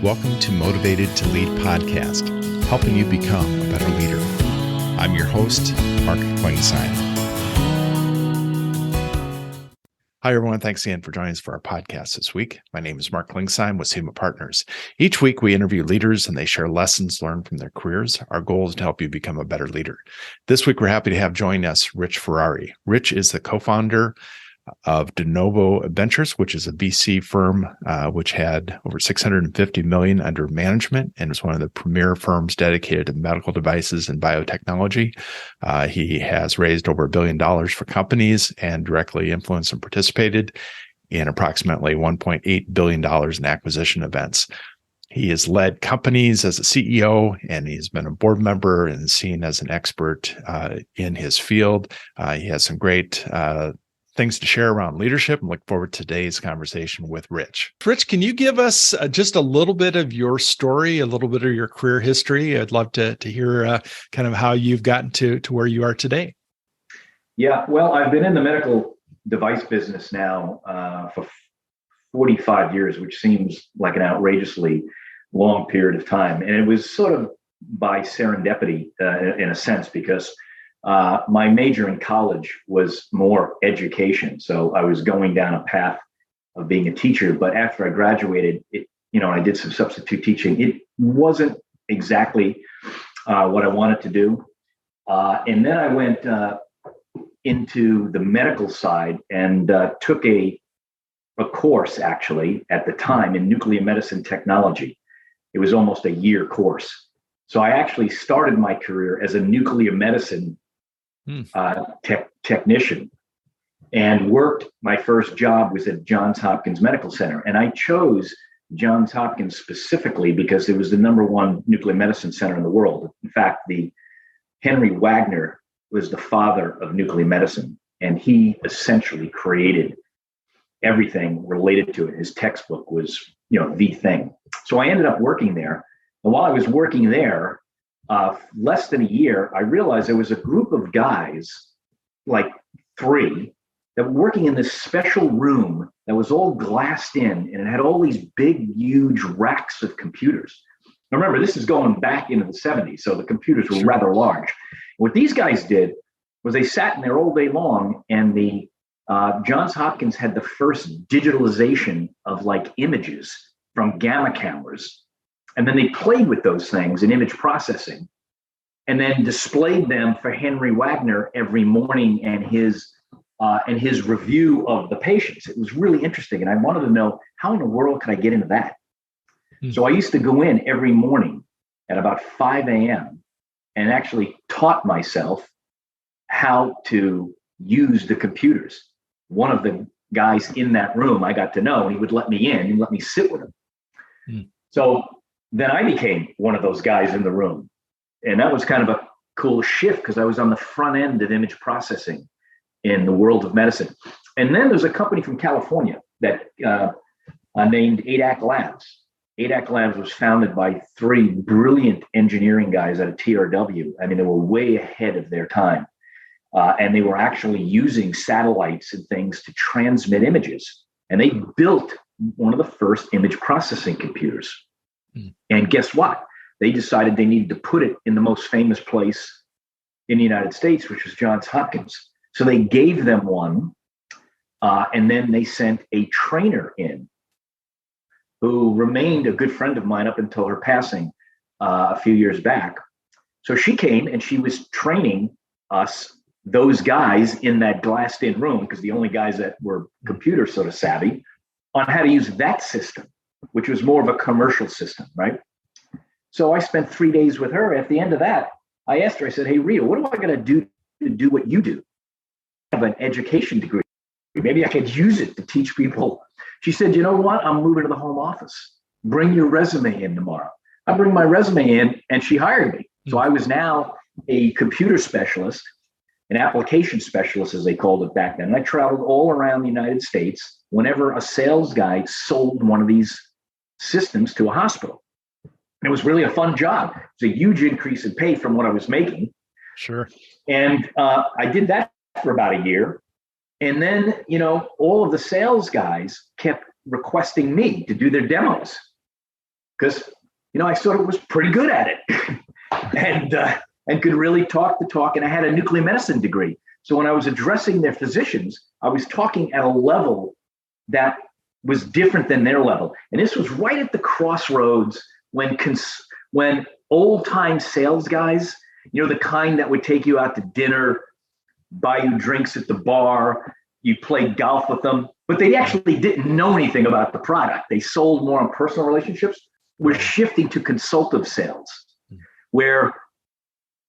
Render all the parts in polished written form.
Welcome to Motivated to Lead podcast, helping you become a better leader. I'm your host, Mark Klingsheim. Hi, everyone. Thanks again for joining us for our podcast this week. My name is Mark Klingsheim with Sigma Partners. Each week, we interview leaders and they share lessons learned from their careers. Our goal is to help you become a better leader. This week, we're happy to have join us Richard Ferrari. Rich is the co-founder of Novo Ventures, which is a VC firm which had over $650 million under management and is one of the premier firms dedicated to medical devices and biotechnology. He has raised over $1 billion for companies and directly influenced and participated in approximately $1.8 billion in acquisition events. He has led companies as a CEO, and he's been a board member and is seen as an expert in his field. He has some great things to share around leadership, and look forward to today's conversation with Rich. Rich, can you give us just a little bit of your story, a little bit of your career history? I'd love to hear kind of how you've gotten to where you are today. Yeah, well, I've been in the medical device business now for 45 years, which seems like an outrageously long period of time. And it was sort of by serendipity in a sense, because my major in college was more education. So I was going down a path of being a teacher. But after I graduated, I did some substitute teaching. It wasn't exactly what I wanted to do. And then I went into the medical side and took a course, actually, at the time in nuclear medicine technology. It was almost a year course. So I actually started my career as a nuclear medicine technician, and my first job was at Johns Hopkins Medical Center. And I chose Johns Hopkins specifically because it was the #1 nuclear medicine center in the world. In fact, Henry Wagner was the father of nuclear medicine, and he essentially created everything related to it. His textbook was, the thing. So I ended up working there. And while I was working there, less than a year, I realized there was a group of guys, like 3, that were working in this special room that was all glassed in, and it had all these big, huge racks of computers. Now, remember, this is going back into the 70s, so the computers were rather large. What these guys did was they sat in there all day long, and the Johns Hopkins had the first digitalization of images from gamma cameras. And then they played with those things in image processing and then displayed them for Henry Wagner every morning and his review of the patients. It was really interesting. And I wanted to know, how in the world could I get into that? So I used to go in every morning at about 5 a.m. and actually taught myself how to use the computers. One of the guys in that room I got to know, and he would let me in and let me sit with him. So then I became one of those guys in the room. And that was kind of a cool shift because I was on the front end of image processing in the world of medicine. And then there's a company from California that named ADAC Labs. ADAC Labs was founded by 3 brilliant engineering guys at a TRW. I mean, they were way ahead of their time. And they were actually using satellites and things to transmit images. And they built one of the first image processing computers. And guess what? They decided they needed to put it in the most famous place in the United States, which was Johns Hopkins. So they gave them one, and then they sent a trainer in who remained a good friend of mine up until her passing a few years back. So she came and she was training us, those guys in that glassed-in room, because the only guys that were computer sort of savvy, on how to use that system, which was more of a commercial system, right? So I spent 3 days with her. At the end of that, I asked her, I said, "Hey, Rhea, what am I going to do to do what you do? I have an education degree. Maybe I could use it to teach people." She said, "You know what? I'm moving to the home office. Bring your resume in tomorrow." I bring my resume in, and she hired me. So I was now a computer specialist, an application specialist, as they called it back then. And I traveled all around the United States whenever a sales guy sold one of these systems to a hospital. And it was really a fun job. It was a huge increase in pay from what I was making. Sure. And I did that for about a year. And then, all of the sales guys kept requesting me to do their demos. because, I sort of was pretty good at it and could really talk the talk. And I had a nuclear medicine degree. So when I was addressing their physicians, I was talking at a level that was different than their level. And this was right at the crossroads when old time sales guys, the kind that would take you out to dinner, buy you drinks at the bar, you play golf with them, but they actually didn't know anything about the product. They sold more on personal relationships. We're shifting to consultative sales, where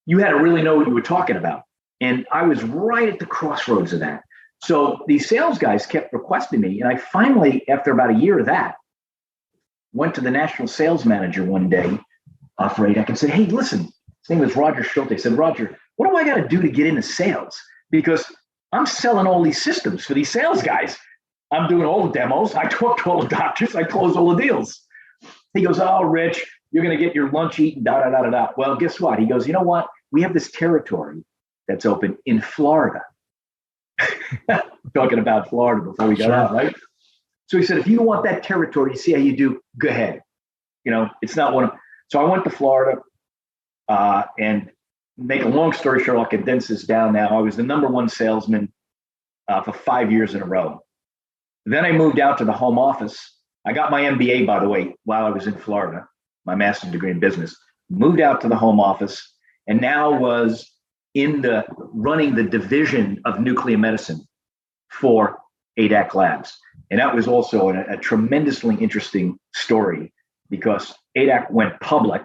you had to really know what you were talking about. And I was right at the crossroads of that. So these sales guys kept requesting me. And I finally, after about a year of that, went to the national sales manager one day for ADAC and said, hey, listen, his name was Roger Schulte. I said, Roger, what do I got to do to get into sales? Because I'm selling all these systems for these sales guys. I'm doing all the demos. I talk to all the doctors. I close all the deals. He goes, oh, Rich, you're going to get your lunch eaten, da. Well, guess what? He goes, you know what? We have this territory that's open in Florida. Talking about Florida before we got out, right? So he said, if you want that territory, see how you do, go ahead. It's not one of. So I went to Florida and make a long story short, I'll condense this down now. I was the number one salesman for 5 years in a row. Then I moved out to the home office. I got my MBA, by the way, while I was in Florida, my master's degree in business, moved out to the home office, and now was running the division of nuclear medicine for ADAC Labs. And that was also a tremendously interesting story because ADAC went public.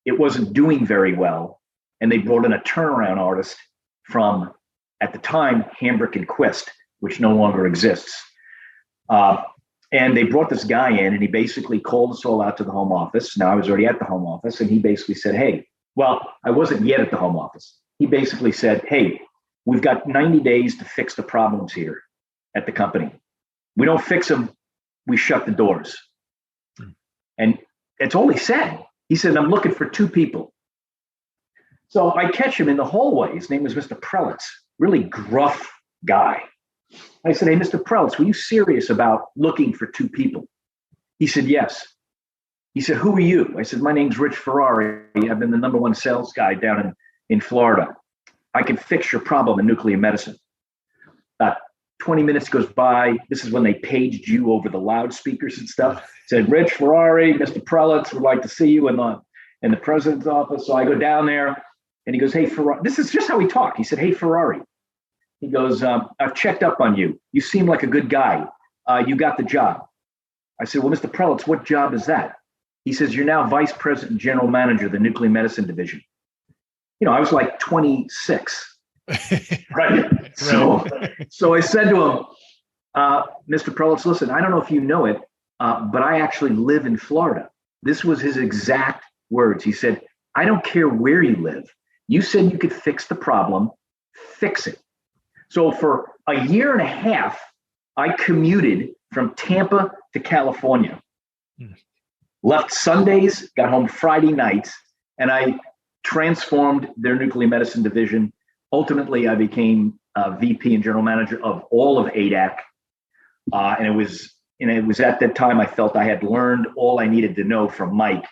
It wasn't doing very well. And they brought in a turnaround artist from, at the time, Hambrick and Quist, which no longer exists. And they brought this guy in, and he basically called us all out to the home office. Now, I was already at the home office, and he basically said, hey, well, I wasn't yet at the home office. He basically said, hey, we've got 90 days to fix the problems here at the company. We don't fix them, we shut the doors. And that's all he said. He said, I'm looking for 2 people. So I catch him in the hallway. His name was Mr. Prelitz, really gruff guy. I said, hey, Mr. Prelitz, were you serious about looking for 2 people? He said, yes. He said, who are you? I said, my name's Rich Ferrari. I've been the number one sales guy down in Florida. I can fix your problem in nuclear medicine. 20 minutes goes by. This is when they paged you over the loudspeakers and stuff. Said, Rich Ferrari, Mr. Prelitz would like to see you in the president's office. So I go down there and he goes, hey, Ferrari. This is just how he talked. He said, hey, Ferrari. He goes, I've checked up on you. You seem like a good guy. You got the job. I said, well, Mr. Prelitz, what job is that? He says, you're now vice president and general manager of the nuclear medicine division. I was like 26, right? So I said to him, Mr. Prelitz, listen, I don't know if you know it, but I actually live in Florida. This was his exact words. He said, I don't care where you live. You said you could fix the problem, fix it. So for a year and a half, I commuted from Tampa to California. Left Sundays, got home Friday nights, and I transformed their nuclear medicine division. Ultimately, I became VP and general manager of all of ADAC. And it was at that time I felt I had learned all I needed to know from Mike,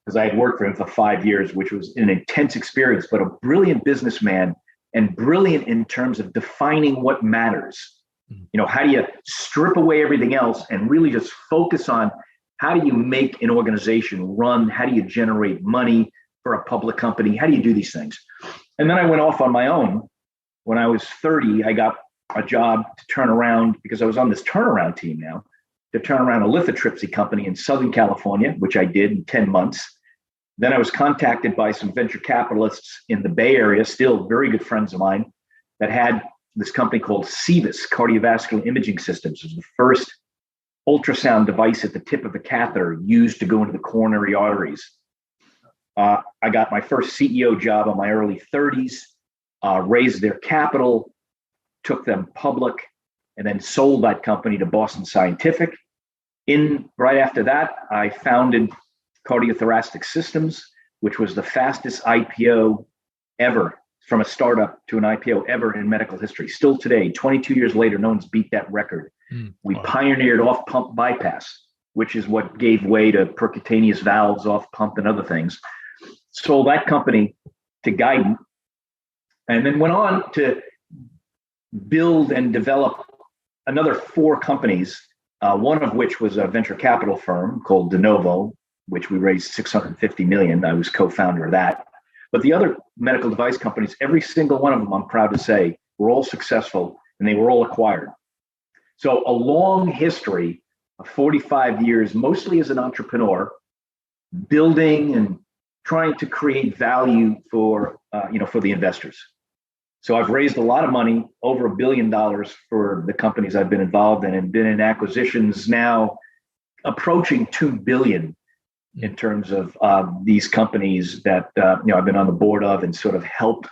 because I had worked for him for 5 years, which was an intense experience, but a brilliant businessman and brilliant in terms of defining what matters. How do you strip away everything else and really just focus on how do you make an organization run? How do you generate money for a public company? How do you do these things? And then I went off on my own. When I was 30, I got a job to turn around, because I was on this turnaround team now, to turn around a lithotripsy company in Southern California, which I did in 10 months. Then I was contacted by some venture capitalists in the Bay Area, still very good friends of mine, that had this company called CVIS, Cardiovascular Imaging Systems. It was the first ultrasound device at the tip of a catheter used to go into the coronary arteries. I got my first CEO job in my early 30s, raised their capital, took them public, and then sold that company to Boston Scientific. Right after that, I founded CardioThoracic Systems, which was the fastest IPO ever, from a startup to an IPO ever in medical history. Still today, 22 years later, no one's beat that record. We pioneered off-pump bypass. which is what gave way to percutaneous valves, off pump, and other things. Sold that company to Guidant, and then went on to build and develop another 4 companies, one of which was a venture capital firm called Novo, which we raised $650 million. I was co-founder of that. But the other medical device companies, every single one of them, I'm proud to say, were all successful, and they were all acquired. So a long history of 45 years, mostly as an entrepreneur, building and trying to create value for the investors. So I've raised a lot of money, over $1 billion for the companies I've been involved in, and been in acquisitions now approaching $2 billion in terms of these companies that I've been on the board of and sort of helped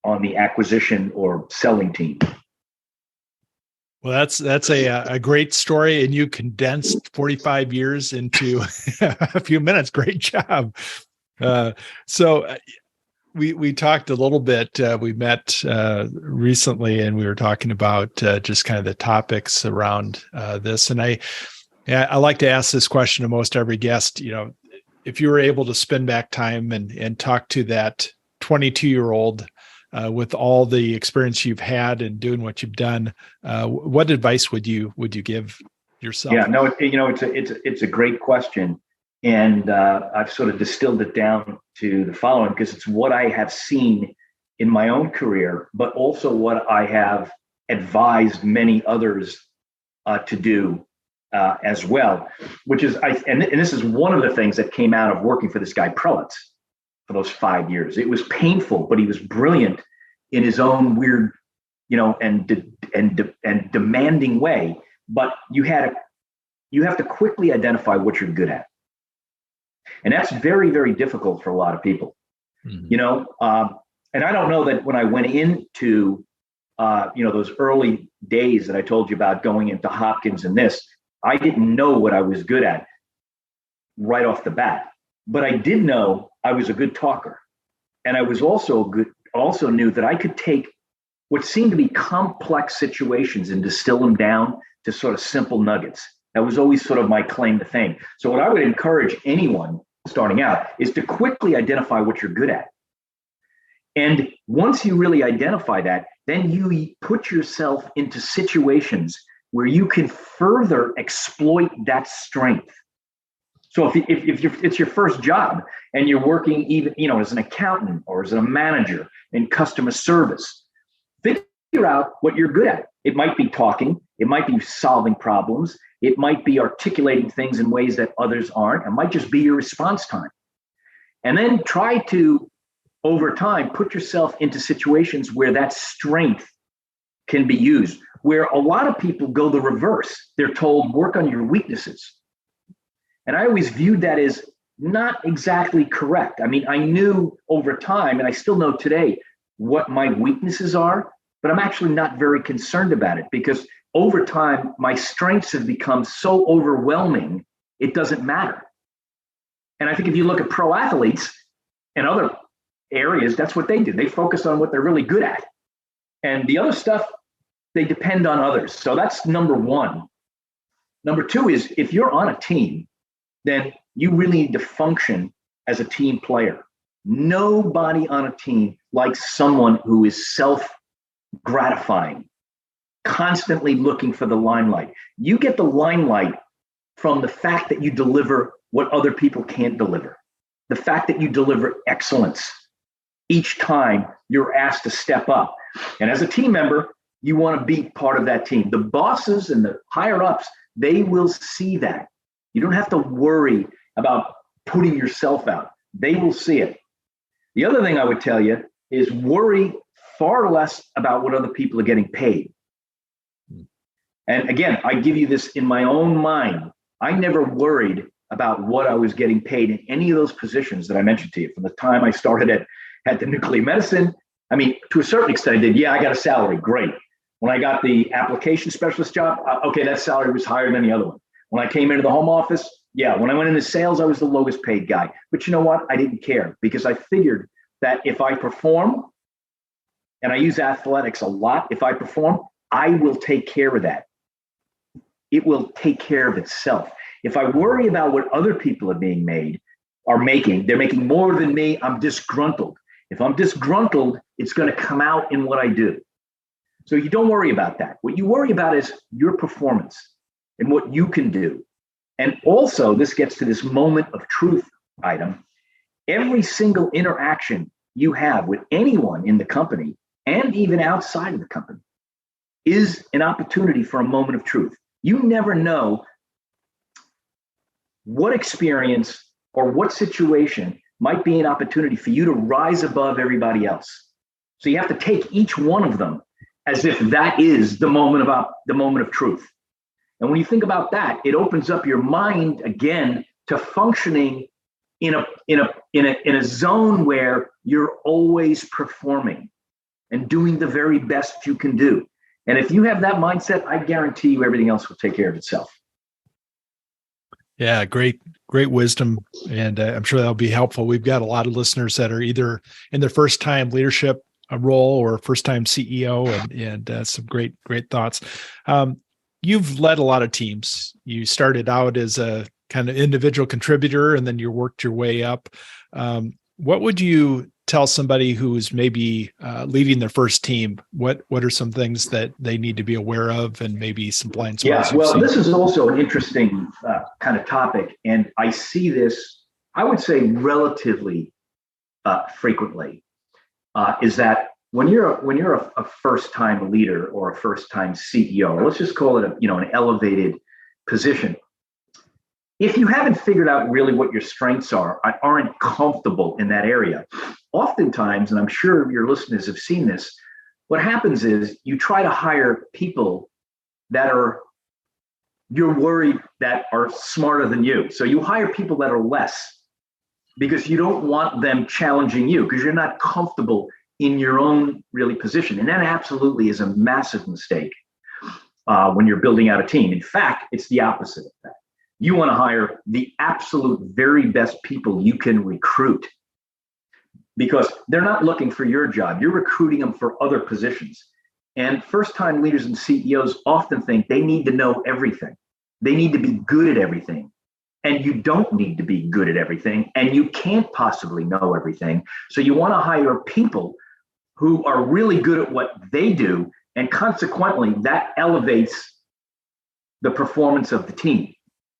on the acquisition or selling team. Well, that's a great story, and you condensed 45 years into a few minutes. Great job. So we talked a little bit. We met recently, and we were talking about just kind of the topics around this. And I like to ask this question to most every guest. If you were able to spin back time and talk to that 22-year-old with all the experience you've had and doing what you've done, what advice would you give yourself? Yeah, no, it's a great question. And I've sort of distilled it down to the following, because it's what I have seen in my own career, but also what I have advised many others to do as well, which is, and this is one of the things that came out of working for this guy Prelitz for those 5 years. It was painful, but he was brilliant in his own weird, and demanding way. But you have to quickly identify what you're good at. And that's very, very difficult for a lot of people, and I don't know that when I went into, those early days that I told you about going into Hopkins and this, I didn't know what I was good at right off the bat, but I did know I was a good talker. And I was also knew that I could take what seemed to be complex situations and distill them down to sort of simple nuggets. That was always sort of my claim to fame. So what I would encourage anyone starting out is to quickly identify what you're good at. And once you really identify that, then you put yourself into situations where you can further exploit that strength. So if it's your first job and you're working even, as an accountant or as a manager in customer service, figure out what you're good at. It might be talking, it might be solving problems, it might be articulating things in ways that others aren't, it might just be your response time. And then try to, over time, put yourself into situations where that strength can be used, where a lot of people go the reverse. They're told, work on your weaknesses. And I always viewed that as not exactly correct. I mean, I knew over time, and I still know today, what my weaknesses are, but I'm actually not very concerned about it, because over time, my strengths have become so overwhelming, it doesn't matter. And I think if you look at pro athletes and other areas, that's what they do. They focus on what they're really good at. And the other stuff, they depend on others. So that's number one. Number two is, if you're on a team, then you really need to function as a team player. Nobody on a team likes someone who is self-gratifying, constantly looking for the limelight. You get the limelight from the fact that you deliver what other people can't deliver, the fact that you deliver excellence each time you're asked to step up. And as a team member, you want to be part of that team. The bosses and the higher ups, they will see that. You don't have to worry about putting yourself out. They will see it. The other thing I would tell you is worry far less about what other people are getting paid. And again, I give you this in my own mind. I never worried about what I was getting paid in any of those positions that I mentioned to you. From the time I started at the nuclear medicine, I mean, to a certain extent, I did. Yeah, I got a salary. Great. When I got the application specialist job, okay, that salary was higher than the other one. When I came into the home office, yeah, when I went into sales, I was the lowest paid guy. But you know what? I didn't care, because I figured that if I perform, and I use athletics a lot, if I perform, I will take care of that. It will take care of itself. If I worry about what other people are making, they're making more than me, I'm disgruntled. If I'm disgruntled, it's going to come out in what I do. So you don't worry about that. What you worry about is your performance and what you can do. And also, this gets to this moment of truth item. Every single interaction you have with anyone in the company and even outside of the company is an opportunity for a moment of truth. You never know what experience or what situation might be an opportunity for you to rise above everybody else. So you have to take each one of them as if that is the moment of truth. And when you think about that, it opens up your mind again to functioning in a zone where you're always performing and doing the very best you can do. And if you have that mindset, I guarantee you everything else will take care of itself. Yeah, great wisdom. And I'm sure that'll be helpful. We've got a lot of listeners that are either in their first time leadership role or first time CEO, and some great thoughts. You've led a lot of teams. You started out as a kind of individual contributor, and then you worked your way up. What would you tell somebody who's maybe leading their first team? What are some things that they need to be aware of, and maybe some blind spots? Yeah, well, this is also an interesting kind of topic, and I see this, I would say, relatively frequently. Is that when you're a first-time leader or a first-time CEO, let's just call it an elevated position. If you haven't figured out really what your strengths are, aren't comfortable in that area, oftentimes, and I'm sure your listeners have seen this, what happens is you try to hire people that you're worried that are smarter than you. So you hire people that are less because you don't want them challenging you because you're not comfortable in your own really position. And that absolutely is a massive mistake when you're building out a team. In fact, it's the opposite of that. You want to hire the absolute very best people you can recruit because they're not looking for your job. You're recruiting them for other positions. And first-time leaders and CEOs often think they need to know everything. They need to be good at everything. And you don't need to be good at everything, and you can't possibly know everything. So you want to hire people who are really good at what they do, and consequently, that elevates the performance of the team,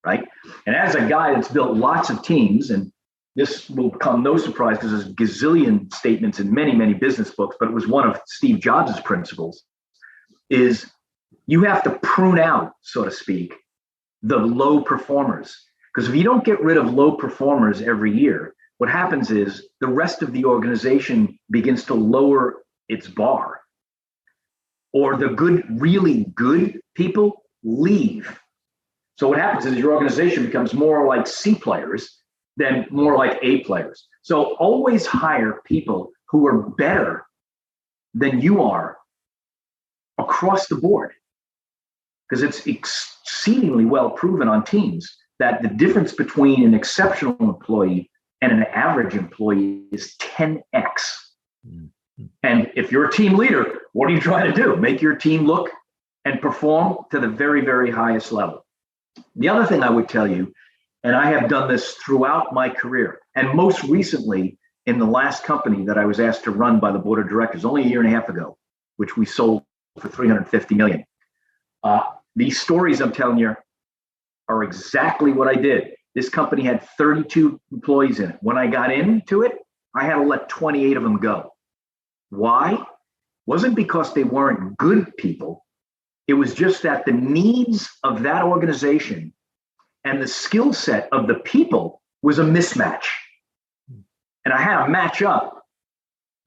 right? And as a guy that's built lots of teams, and this will come no surprise because there's a gazillion statements in many, many business books, but it was one of Steve Jobs' principles, is you have to prune out, so to speak, the low performers. Because if you don't get rid of low performers every year, what happens is the rest of the organization begins to lower its bar. Or the good, really good people leave. So what happens is your organization becomes more like C players than more like A players. So always hire people who are better than you are across the board. Because it's exceedingly well proven on teams that the difference between an exceptional employee and an average employee is 10x. Mm-hmm. And if you're a team leader, what are you trying to do? Make your team look and perform to the very, very highest level. The other thing I would tell you, and I have done this throughout my career, and most recently in the last company that I was asked to run by the board of directors only a year and a half ago, which we sold for $350 million. These stories I'm telling you are exactly what I did. This company had 32 employees in it. When I got into it, I had to let 28 of them go. Why? It wasn't because they weren't good people. It was just that the needs of that organization and the skill set of the people was a mismatch. And I had to match up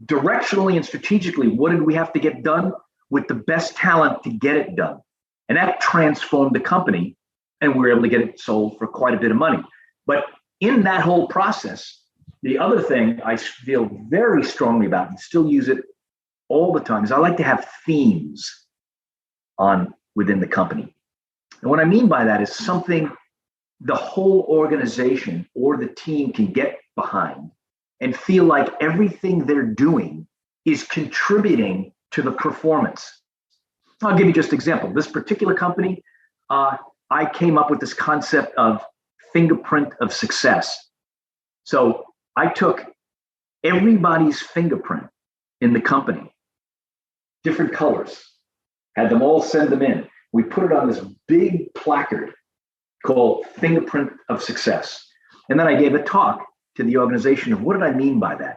directionally and strategically. What did we have to get done with the best talent to get it done? And that transformed the company, and we were able to get it sold for quite a bit of money. But in that whole process, the other thing I feel very strongly about and still use it all the time is I like to have themes within the company. And what I mean by that is something the whole organization or the team can get behind and feel like everything they're doing is contributing to the performance. I'll give you just an example. This particular company, I came up with this concept of fingerprint of success. So I took everybody's fingerprint in the company, different colors, had them all send them in. We put it on this big placard called Fingerprint of Success. And then I gave a talk to the organization of what did I mean by that?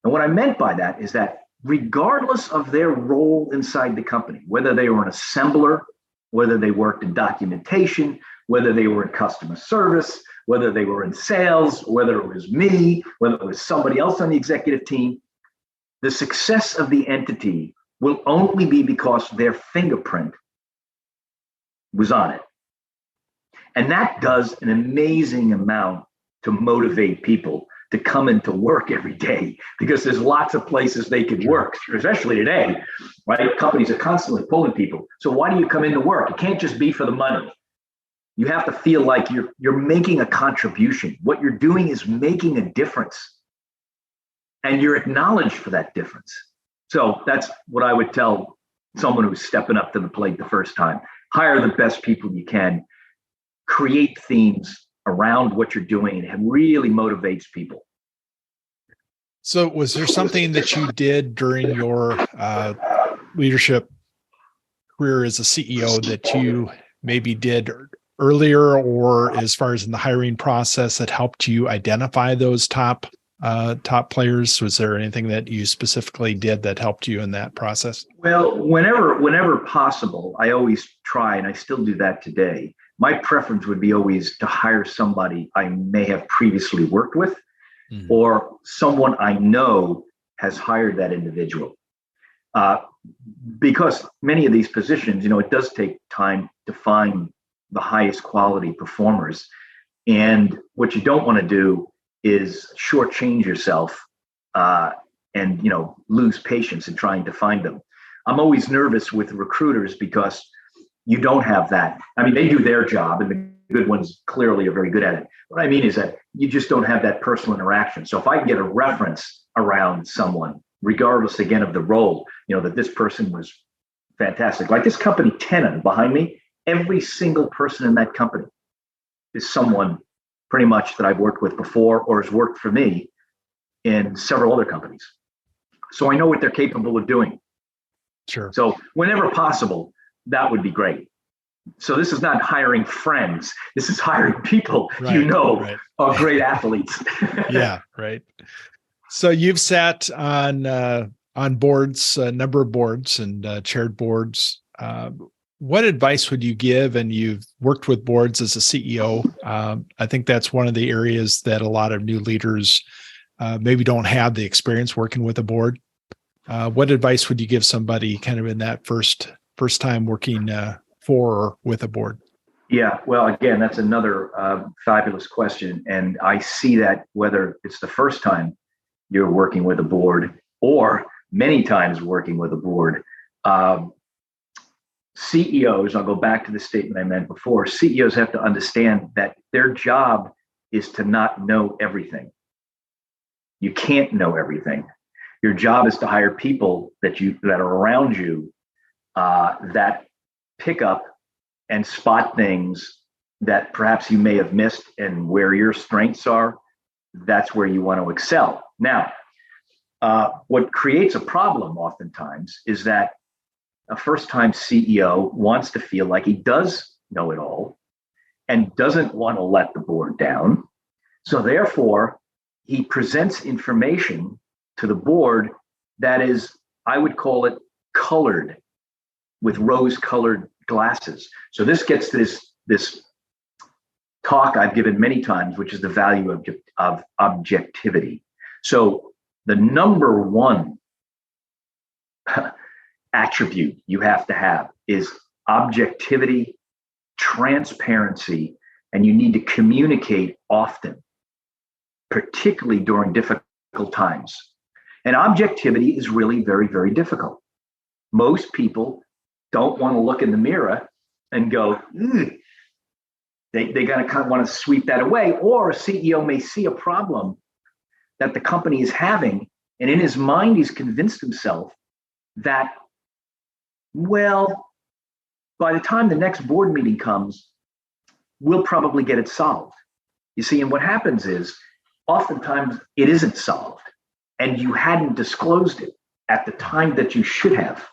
And what I meant by that is that regardless of their role inside the company, whether they were an assembler, whether they worked in documentation, whether they were in customer service, whether they were in sales, whether it was me, whether it was somebody else on the executive team, the success of the entity will only be because their fingerprint was on it. And that does an amazing amount to motivate people to come into work every day, because there's lots of places they could work, especially today, right? Companies are constantly pulling people. So why do you come into work? It can't just be for the money. You have to feel like you're making a contribution. What you're doing is making a difference, and you're acknowledged for that difference. So that's what I would tell someone who's stepping up to the plate the first time. Hire the best people you can, create themes around what you're doing, and it really motivates people. So was there something that you did during your leadership career as a CEO that you maybe did earlier, or as far as in the hiring process, that helped you identify those top players? Was there anything that you specifically did that helped you in that process? Well, whenever possible, I always try, and I still do that today. My preference would be always to hire somebody I may have previously worked with, or someone I know has hired that individual. Because many of these positions, it does take time to find the highest quality performers. And what you don't want to do is shortchange yourself and lose patience in trying to find them. I'm always nervous with recruiters because you don't have that. I mean, they do their job, and the good ones clearly are very good at it. What I mean is that you just don't have that personal interaction. So if I can get a reference around someone, regardless again of the role, that this person was fantastic. Like this company, Tenon, behind me, every single person in that company is someone pretty much that I've worked with before or has worked for me in several other companies. So I know what they're capable of doing. Sure. So whenever possible, that would be great. So this is not hiring friends. This is hiring people are great athletes. Yeah, right. So you've sat on boards, a number of boards, and chaired boards. What advice would you give? And you've worked with boards as a CEO. I think that's one of the areas that a lot of new leaders maybe don't have the experience working with a board. What advice would you give somebody kind of in that first time working for or with a board? Yeah, well, again, that's another fabulous question. And I see that whether it's the first time you're working with a board or many times working with a board, CEOs, I'll go back to the statement I meant before, CEOs have to understand that their job is to not know everything. You can't know everything. Your job is to hire people that are around you that pick up and spot things that perhaps you may have missed, and where your strengths are, that's where you want to excel. Now, what creates a problem oftentimes is that a first-time CEO wants to feel like he does know it all and doesn't want to let the board down. So therefore, he presents information to the board that is, I would call it, colored with rose-colored glasses. So this gets to this talk I've given many times, which is the value of objectivity. So the number one attribute you have to have is objectivity, transparency, and you need to communicate often, particularly during difficult times. And objectivity is really very, very difficult. Most people don't want to look in the mirror and go, ugh. They gotta kind of want to sweep that away. Or a CEO may see a problem that the company is having, and in his mind, he's convinced himself that, well, by the time the next board meeting comes, we'll probably get it solved. You see, and what happens is oftentimes it isn't solved and you hadn't disclosed it at the time that you should have.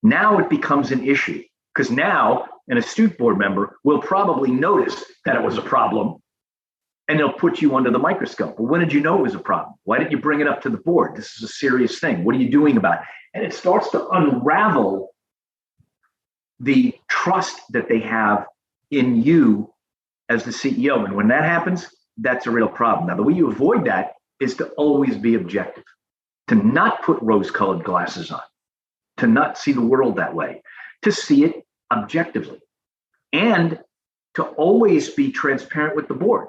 Now it becomes an issue because now an astute board member will probably notice that it was a problem and they'll put you under the microscope. Well, when did you know it was a problem? Why didn't you bring it up to the board? This is a serious thing. What are you doing about it? And it starts to unravel the trust that they have in you as the CEO. And when that happens, that's a real problem. Now, the way you avoid that is to always be objective, to not put rose-colored glasses on, to not see the world that way, to see it objectively, and to always be transparent with the board.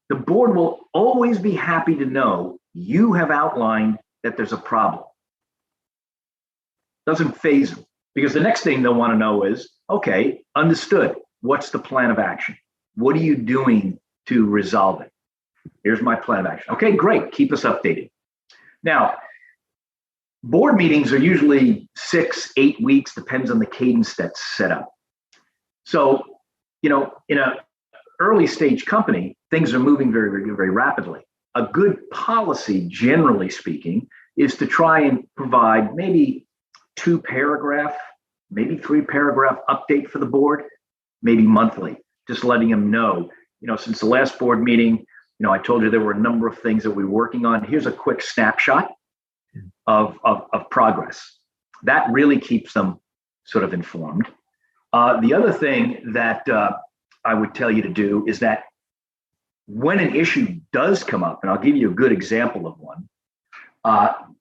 The board will always be happy to know you have outlined that there's a problem. Doesn't faze them, because the next thing they'll want to know is, okay, understood. What's the plan of action? What are you doing to resolve it? Here's my plan of action. Okay, great. Keep us updated. Now, board meetings are usually 6-8 weeks, depends on the cadence that's set up. So, in an early stage company, things are moving very, very, very rapidly. A good policy, generally speaking, is to try and provide maybe 2-paragraph, maybe 3-paragraph update for the board, maybe monthly, just letting them know, since the last board meeting, I told you there were a number of things that we were working on. Here's a quick snapshot of progress. That really keeps them sort of informed. The other thing that I would tell you to do is that when an issue does come up, and I'll give you a good example of one,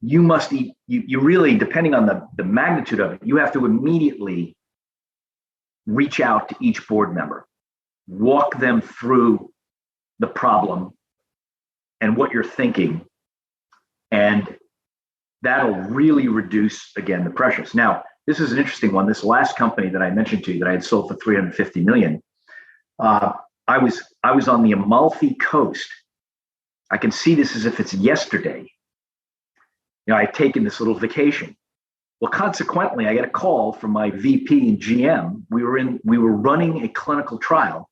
you really, depending on the magnitude of it, you have to immediately reach out to each board member, walk them through the problem and what you're thinking, and that'll really reduce, again, the pressures. Now, this is an interesting one. This last company that I mentioned to you that I had sold for $350 million, I was on the Amalfi Coast. I can see this as if it's yesterday. I had taken this little vacation. Well, consequently, I got a call from my VP and GM. We were running a clinical trial.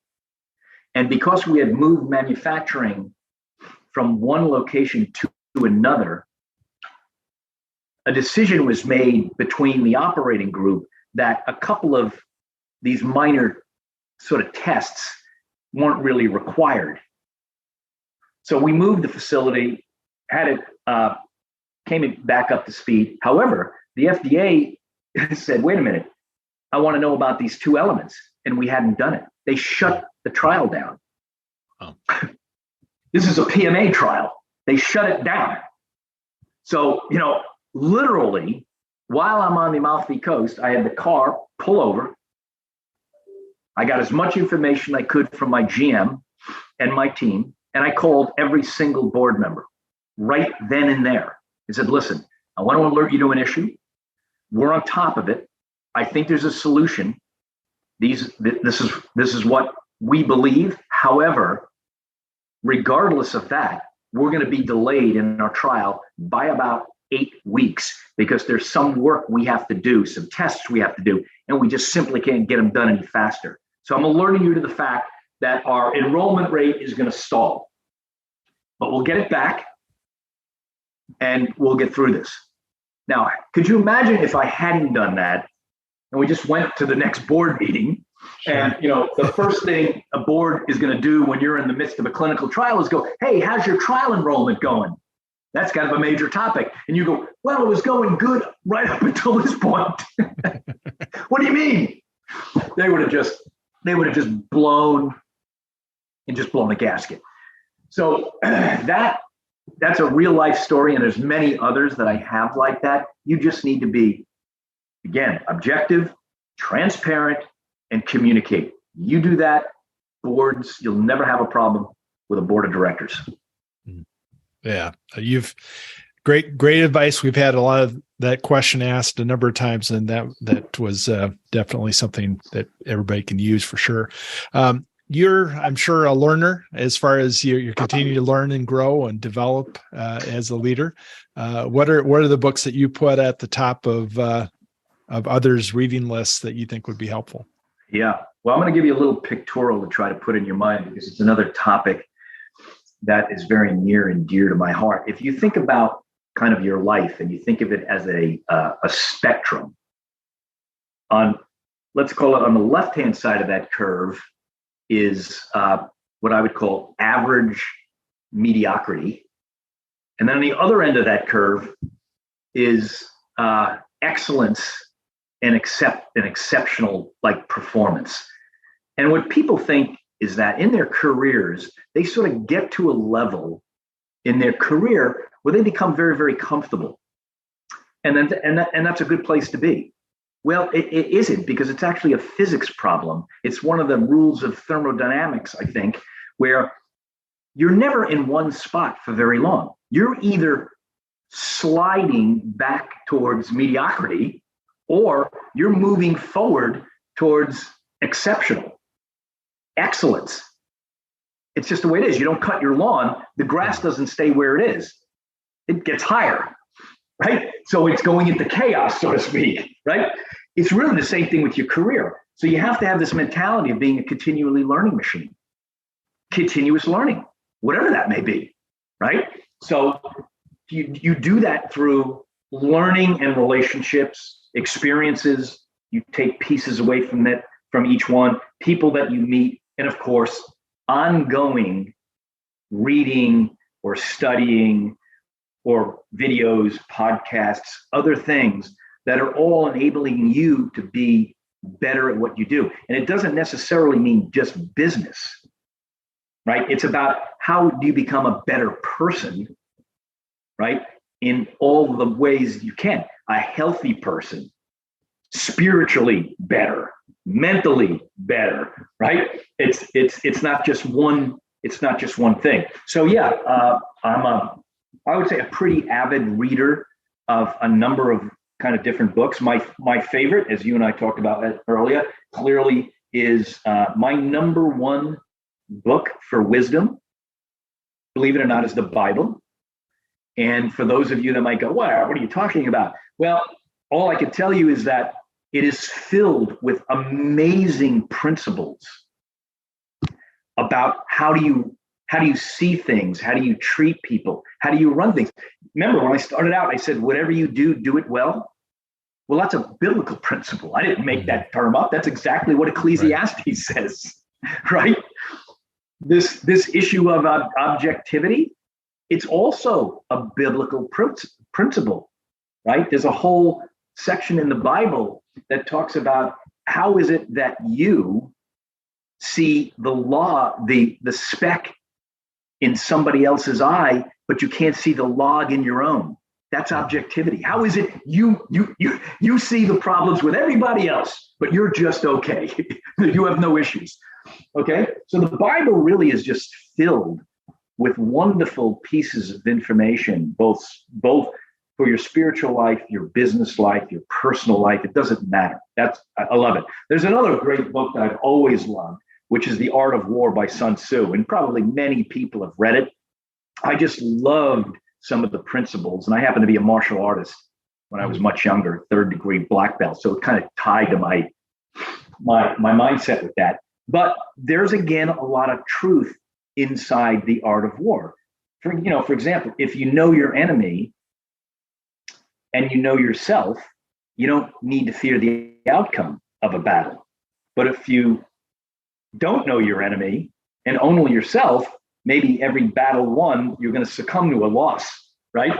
And because we had moved manufacturing from one location to another, a decision was made between the operating group that a couple of these minor sort of tests weren't really required. So we moved the facility, had it, came it back up to speed. However, the FDA said, wait a minute, I want to know about these 2 elements. And we hadn't done it. They shut the trial down. Oh. This is a PMA trial. They shut it down. So, literally, while I'm on the Amalfi Coast, I had the car pull over. I got as much information I could from my GM and my team, and I called every single board member right then and there. I said, listen, I want to alert you to an issue. We're on top of it. I think there's a solution. This is what we believe. However, regardless of that, we're going to be delayed in our trial by about 8 weeks because there's some work we have to do, some tests we have to do, and we just simply can't get them done any faster. So I'm alerting you to the fact that our enrollment rate is going to stall, but we'll get it back and we'll get through this. Now, could you imagine if I hadn't done that and we just went to the next board meeting? Sure. And the first thing a board is going to do when you're in the midst of a clinical trial is go, hey, how's your trial enrollment going? That's kind of a major topic. And you go, well, it was going good right up until this point. What do you mean? They would have just blown the gasket. So that's a real life story. And there's many others that I have like that. You just need to be, again, objective, transparent, and communicate. You do that, boards, you'll never have a problem with a board of directors. Yeah, you've great advice. We've had a lot of that question asked a number of times, and that was definitely something that everybody can use for sure. You're, I'm sure, a learner as far as you're continuing to learn and grow and develop as a leader. What are the books that you put at the top of of others' reading lists that you think would be helpful? Yeah. Well, I'm going to give you a little pictorial to try to put in your mind, because it's another topic that is very near and dear to my heart. If you think about kind of your life and you think of it as a spectrum, let's call it on the left-hand side of that curve is what I would call average mediocrity. And then on the other end of that curve is excellence and exceptional like performance. And what people think is that in their careers, they sort of get to a level in their career where they become very, very comfortable. And that's a good place to be. Well, it isn't, because it's actually a physics problem. It's one of the rules of thermodynamics, I think, where you're never in one spot for very long. You're either sliding back towards mediocrity, or you're moving forward towards exceptional excellence. It's just the way it is. You don't cut your lawn. The grass doesn't stay where it is. It gets higher, right? So it's going into chaos, so to speak, right? It's really the same thing with your career. So you have to have this mentality of being a continually learning machine, continuous learning, whatever that may be, right? So you do that through learning and relationships, experiences. You take pieces away from each one, people that you meet, and of course, ongoing reading or studying or videos, podcasts, other things that are all enabling you to be better at what you do. And it doesn't necessarily mean just business, right? It's about how do you become a better person, right? In all the ways you can. A healthy person, spiritually better, mentally better, right? It's not just one. It's not just one thing. So yeah, I would say a pretty avid reader of a number of kind of different books. My favorite, as you and I talked about earlier, clearly is my number one book for wisdom, believe it or not, is the Bible. And for those of you that might go, wow, what are you talking about? Well, all I can tell you is that it is filled with amazing principles about how do you see things? How do you treat people? How do you run things? Remember, when I started out, I said, whatever you do, do it well. Well, that's a biblical principle. I didn't make that term up. That's exactly what Ecclesiastes says, right? This issue of objectivity, it's also a biblical principle, right? There's a whole section in the Bible that talks about how is it that you see the law, the speck in somebody else's eye, but you can't see the log in your own. That's objectivity. How is it you see the problems with everybody else, but you're just okay? You have no issues. Okay? So the Bible really is just filled with wonderful pieces of information, both for your spiritual life, your business life, your personal life. It doesn't matter. I love it. There's another great book that I've always loved, which is The Art of War by Sun Tzu. And probably many people have read it. I just loved some of the principles. And I happen to be a martial artist when I was much younger, 3rd degree black belt. So it kind of tied to my mindset with that. But there's, again, a lot of truth inside The Art of War. For example, if you know your enemy and you know yourself, you don't need to fear the outcome of a battle. But if you don't know your enemy and only yourself, maybe every battle won, you're going to succumb to a loss, right?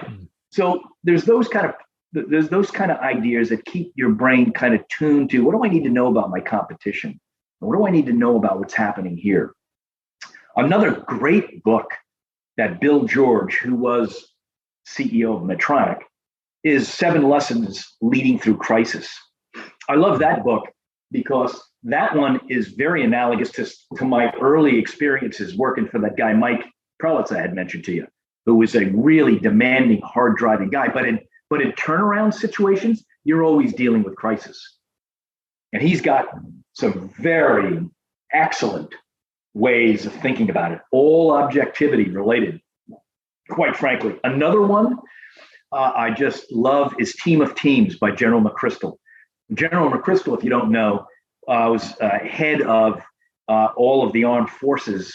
So there's those kind of ideas that keep your brain kind of tuned to, what do I need to know about my competition? What do I need to know about what's happening here? Another great book that Bill George, who was CEO of Medtronic, is 7 Lessons Leading Through Crisis. I love that book because that one is very analogous to my early experiences working for that guy, Mike Prelitz, I had mentioned to you, who was a really demanding, hard driving guy. But in turnaround situations, you're always dealing with crisis. And he's got some very excellent ways of thinking about it, all objectivity related, quite frankly. Another one I just love is Team of Teams by General McChrystal. General McChrystal, if you don't know, was head of all of the armed forces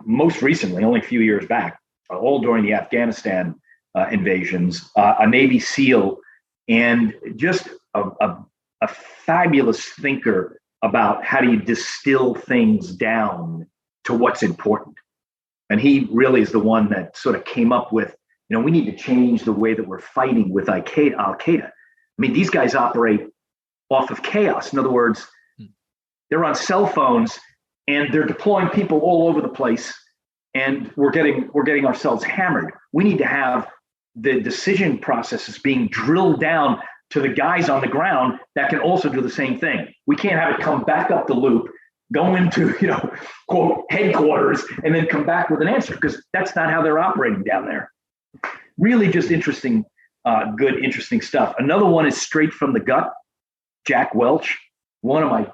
most recently, only a few years back, all during the Afghanistan invasions, a Navy SEAL, and just a fabulous thinker about how do you distill things down to what's important. And he really is the one that sort of came up with, we need to change the way that we're fighting with Al-Qaeda. I mean, these guys operate off of chaos. In other words, they're on cell phones and they're deploying people all over the place, and we're getting ourselves hammered. We need to have the decision processes being drilled down to the guys on the ground that can also do the same thing. We can't have it come back up the loop, go into, quote, headquarters, and then come back with an answer, because that's not how they're operating down there. Really just interesting, good, interesting stuff. Another one is straight from the gut, Jack Welch, one of my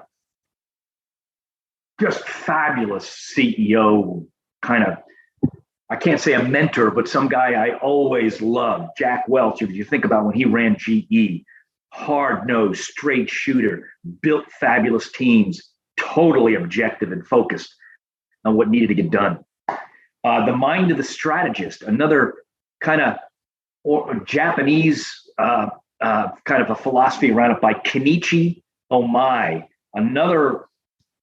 just fabulous CEO, kind of, I can't say a mentor, but some guy I always loved, Jack Welch. If you think about when he ran GE, hard-nosed, straight shooter, built fabulous teams, totally objective and focused on what needed to get done. The mind of the strategist, another kind of Japanese kind of a philosophy run up by Kenichi Omai, another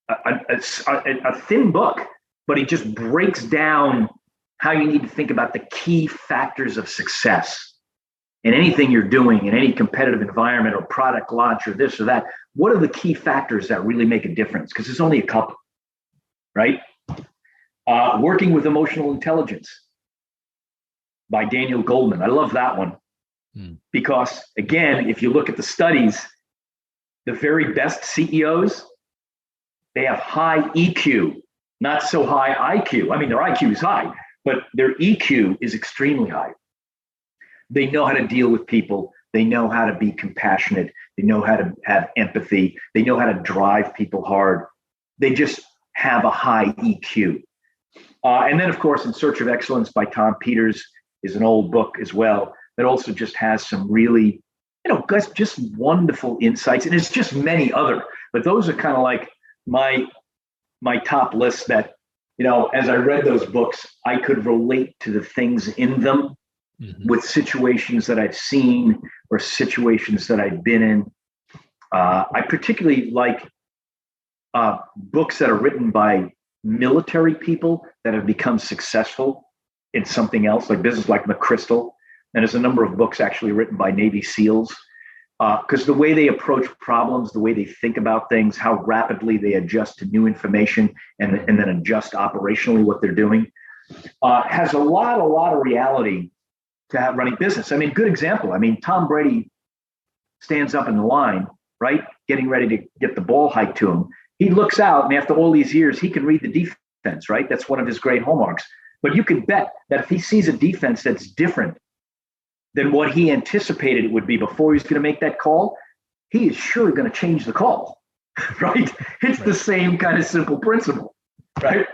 a thin book, but he just breaks down how you need to think about the key factors of success in anything you're doing, in any competitive environment or product launch or this or that. What are the key factors that really make a difference? Because there's only a couple, right? Working with Emotional Intelligence by Daniel Goldman. I love that one because, again, if you look at the studies, the very best CEOs, they have high EQ, not so high IQ. I mean, their IQ is high, but their EQ is extremely high. They know how to deal with people. They know how to be compassionate. They know how to have empathy. They know how to drive people hard. They just have a high EQ. And then, of course, In Search of Excellence by Tom Peters is an old book as well that also just has some really, guys, just wonderful insights. And it's just many other, but those are kind of like my top list that, as I read those books, I could relate to the things in them with situations that I've seen or situations that I've been in. I particularly like books that are written by military people that have become successful in something else, like business, like McChrystal. And there's a number of books actually written by Navy SEALs, because the way they approach problems, the way they think about things, how rapidly they adjust to new information and then adjust operationally what they're doing, has a lot of reality to have running business. I mean, good example. I mean, Tom Brady stands up in the line, right? Getting ready to get the ball hiked to him. He looks out, and after all these years, he can read the defense, right? That's one of his great hallmarks. But you can bet that if he sees a defense that's different than what he anticipated it would be before he's going to make that call, he is surely going to change the call, right? It's the same kind of simple principle, right?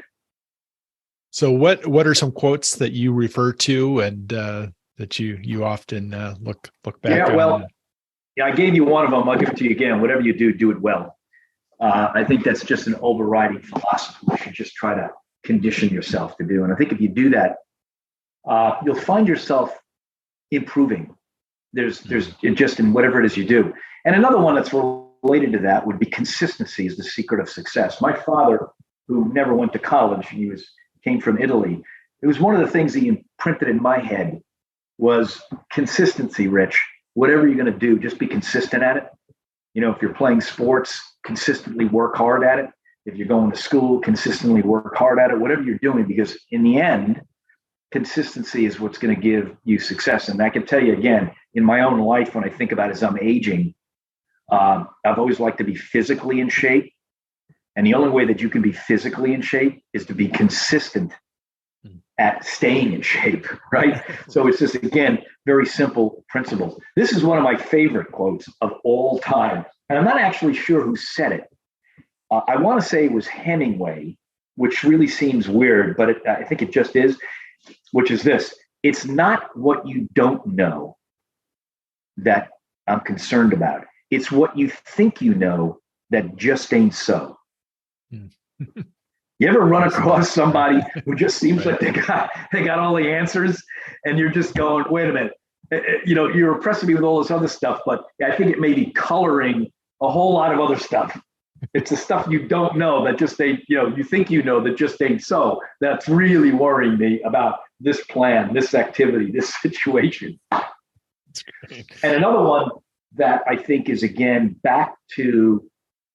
So what are some quotes that you refer to and that you often look back on? Well, I gave you one of them. I'll give it to you again. Whatever you do, do it well. I think that's just an overriding philosophy you should just try to condition yourself to do. And I think if you do that, you'll find yourself improving. There's just in whatever it is you do. And another one that's related to that would be consistency is the secret of success. My father, who never went to college, came from Italy. It was one of the things he imprinted in my head was consistency, Rich. Whatever you're going to do, just be consistent at it. If you're playing sports, consistently work hard at it. If you're going to school, consistently work hard at it, whatever you're doing, because in the end, consistency is what's going to give you success. And I can tell you again, in my own life, when I think about as I'm aging, I've always liked to be physically in shape. And the only way that you can be physically in shape is to be consistent at staying in shape, right? So it's just, again, very simple principles. This is one of my favorite quotes of all time. And I'm not actually sure who said it. I want to say it was Hemingway, which really seems weird, but I think it just is, which is this: it's not what you don't know that I'm concerned about. It's what you think you know that just ain't so. You ever run across somebody who just seems like they got all the answers, and you're just going, wait a minute, you're impressing me with all this other stuff, but I think it may be coloring a whole lot of other stuff. It's the stuff you don't know that just ain't, you think you know that just ain't so. That's really worrying me about this plan, this activity, this situation. That's great. And another one that I think is, again, back to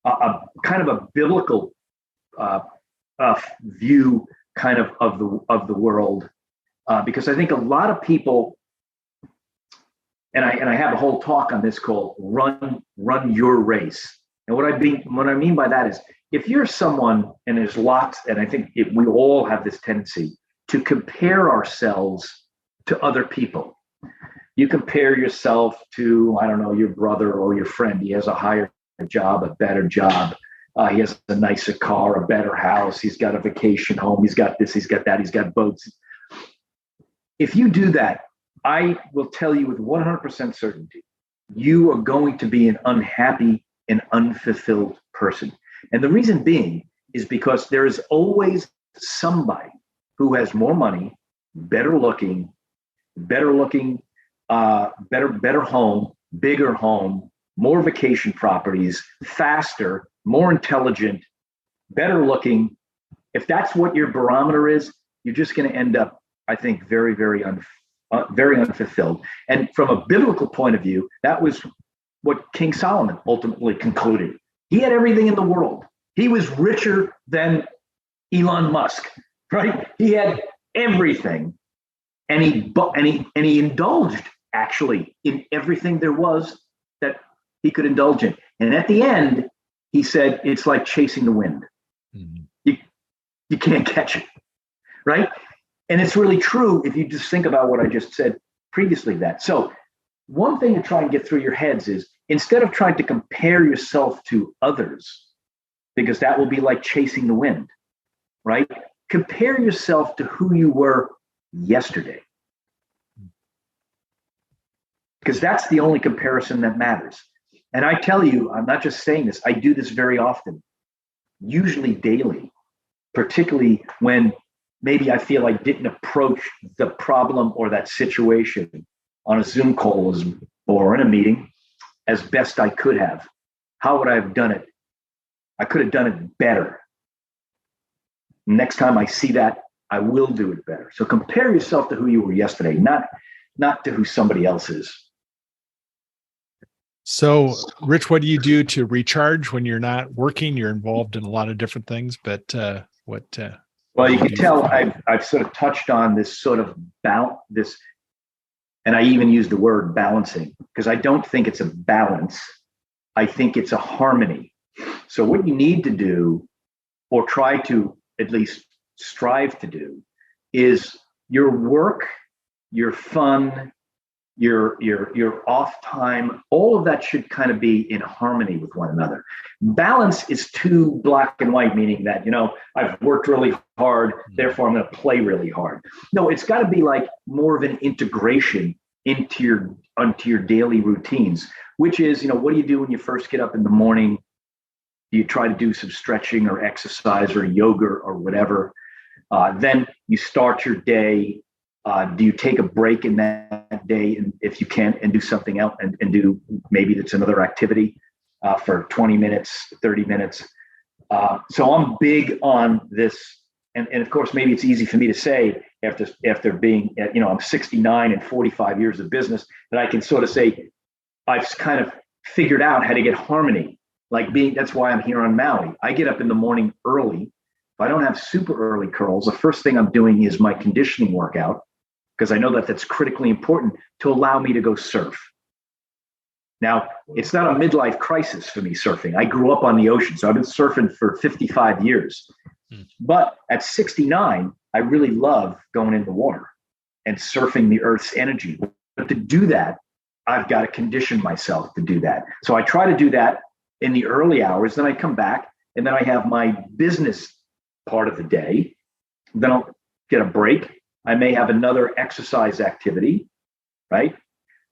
a kind of a biblical view kind of the world, because I think a lot of people, and I have a whole talk on this called run your race. And what I mean by that is, if you're someone, and there's lots, and I think we all have this tendency to compare ourselves to other people. You compare yourself to, I don't know, your brother or your friend. He has a higher job, a better job. He has a nicer car, a better house. He's got a vacation home. He's got this, he's got that, he's got boats. If you do that, I will tell you with 100% certainty, you are going to be an unhappy and unfulfilled person. And the reason being is because there is always somebody who has more money, better looking, better home, bigger home, more vacation properties, faster, more intelligent, better looking. If that's what your barometer is, you're just going to end up, I think, very, very unfulfilled. And from a biblical point of view, that was what King Solomon ultimately concluded. He had everything in the world. He was richer than Elon Musk, right? He had everything, and he indulged actually in everything there was that he could indulge in. And at the end, he said, it's like chasing the wind. Mm-hmm. You can't catch it, right? And it's really true if you just think about what I just said previously. That so one thing to try and get through your heads is, instead of trying to compare yourself to others, because that will be like chasing the wind, right? Compare yourself to who you were yesterday, because that's the only comparison that matters. And I tell you, I'm not just saying this, I do this very often, usually daily, particularly when maybe I feel I didn't approach the problem or that situation on a Zoom call or in a meeting as best I could have. How would I have done it? I could have done it better. Next time I see that, I will do it better. So compare yourself to who you were yesterday, not to who somebody else is. So, Rich, what do you do to recharge when you're not working? You're involved in a lot of different things, but what? Well, you can tell I've sort of touched on this sort of this, and I even use the word balancing, because I don't think it's a balance. I think it's a harmony. So what you need to do, or try to at least strive to do, is your work, your fun, your off time, all of that should kind of be in harmony with one another. Balance is too black and white, meaning that, I've worked really hard, therefore I'm going to play really hard. No, it's got to be like more of an integration into your daily routines, which is, what do you do when you first get up in the morning? Do you try to do some stretching or exercise or yoga or whatever? Then you start your day. Do you take a break in that day, and if you can, and do something else, and do maybe that's another activity for 20 minutes, 30 minutes. So I'm big on this. And of course, maybe it's easy for me to say after being, I'm 69 and 45 years of business, that I can sort of say, I've kind of figured out how to get harmony. That's why I'm here on Maui. I get up in the morning early. If I don't have super early curls, the first thing I'm doing is my conditioning workout, because I know that that's critically important to allow me to go surf. Now, it's not a midlife crisis for me surfing. I grew up on the ocean, so I've been surfing for 55 years. But at 69, I really love going in the water and surfing the Earth's energy. But to do that, I've got to condition myself to do that. So I try to do that in the early hours. Then I come back, and then I have my business part of the day. Then I'll get a break. I may have another exercise activity, right?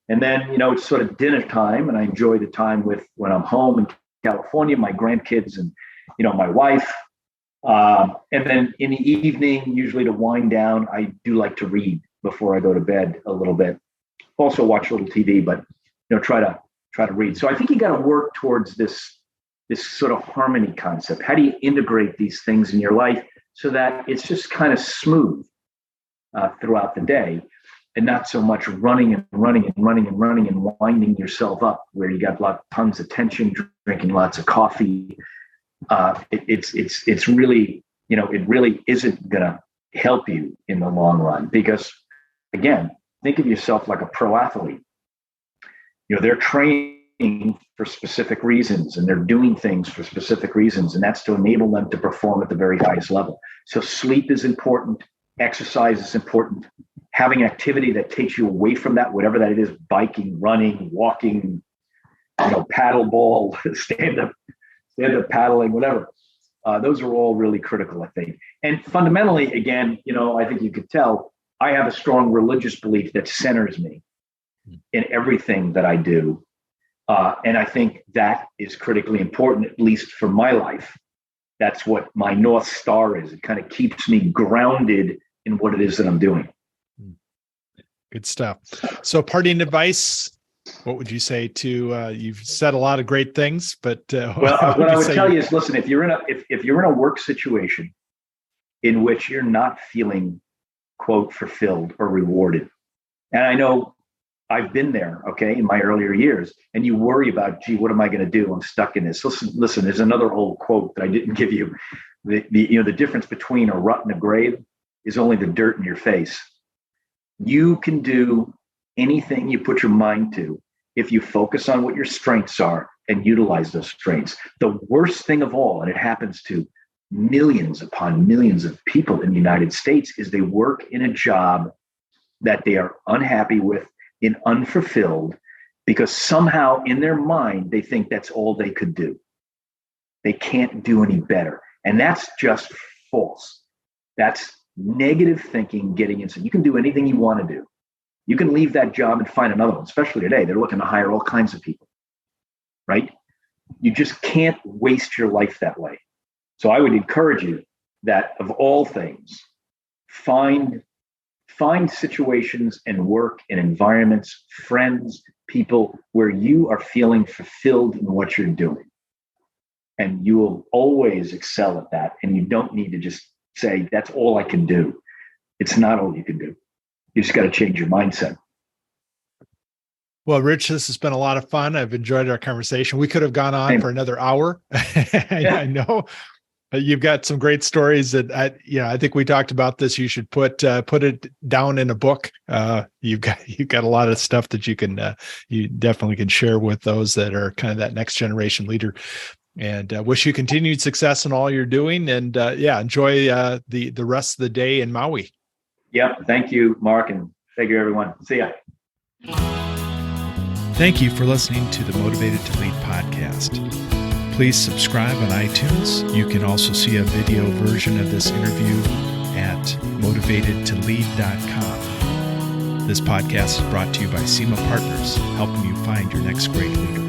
And then, it's sort of dinner time, and I enjoy the time when I'm home in California, my grandkids and, my wife. And then in the evening, usually to wind down, I do like to read before I go to bed a little bit. Also watch a little TV, but, try to read. So I think you got to work towards this sort of harmony concept. How do you integrate these things in your life so that it's just kind of smooth throughout the day, and not so much running and winding yourself up where you got tons of tension, drinking lots of coffee. It's really, it really isn't going to help you in the long run, because again, think of yourself like a pro athlete. They're training for specific reasons, and they're doing things for specific reasons, and that's to enable them to perform at the very highest level. So sleep is important. Exercise is important. Having an activity that takes you away from that, whatever that is, biking, running, walking, paddle ball, stand up paddling, whatever. Those are all really critical, I think. And fundamentally, again, I think you could tell, I have a strong religious belief that centers me in everything that I do. And I think that is critically important, at least for my life. That's what my North Star is. It kind of keeps me grounded in what it is that I'm doing. Good stuff. So parting advice, what would you say to, you've said a lot of great things, but what I would tell you is, listen, if you're in a work situation in which you're not feeling, quote, fulfilled or rewarded, and I know I've been there, okay, in my earlier years, and you worry about, gee, what am I going to do? I'm stuck in this. Listen, there's another old quote that I didn't give you. The difference between a rut and a grave is only the dirt in your face. You can do anything you put your mind to if you focus on what your strengths are and utilize those strengths. The worst thing of all, and it happens to millions upon millions of people in the United States, is they work in a job that they are unhappy with and unfulfilled, because somehow in their mind, they think that's all they could do. They can't do any better. And that's just false. That's negative thinking getting into. You can do anything you want to do. You can leave that job and find another one, especially today. They're looking to hire all kinds of people, right? You just can't waste your life that way. So I would encourage you that, of all things, find situations and work and environments, friends, people where you are feeling fulfilled in what you're doing. And you will always excel at that. And you don't need to just say, that's all I can do. It's not all you can do. You just got to change your mindset. Well, Rich, this has been a lot of fun. I've enjoyed our conversation. We could have gone on for another hour. I know you've got some great stories that I think we talked about this. You should put it down in a book. You've got a lot of stuff that you definitely can share with those that are kind of that next generation leader. And wish you continued success in all you're doing. And enjoy the rest of the day in Maui. Yep. Thank you, Mark, and thank you, everyone. See ya. Thank you for listening to the Motivated to Lead podcast. Please subscribe on iTunes. You can also see a video version of this interview at motivatedtolead.com. This podcast is brought to you by SEMA Partners, helping you find your next great leader.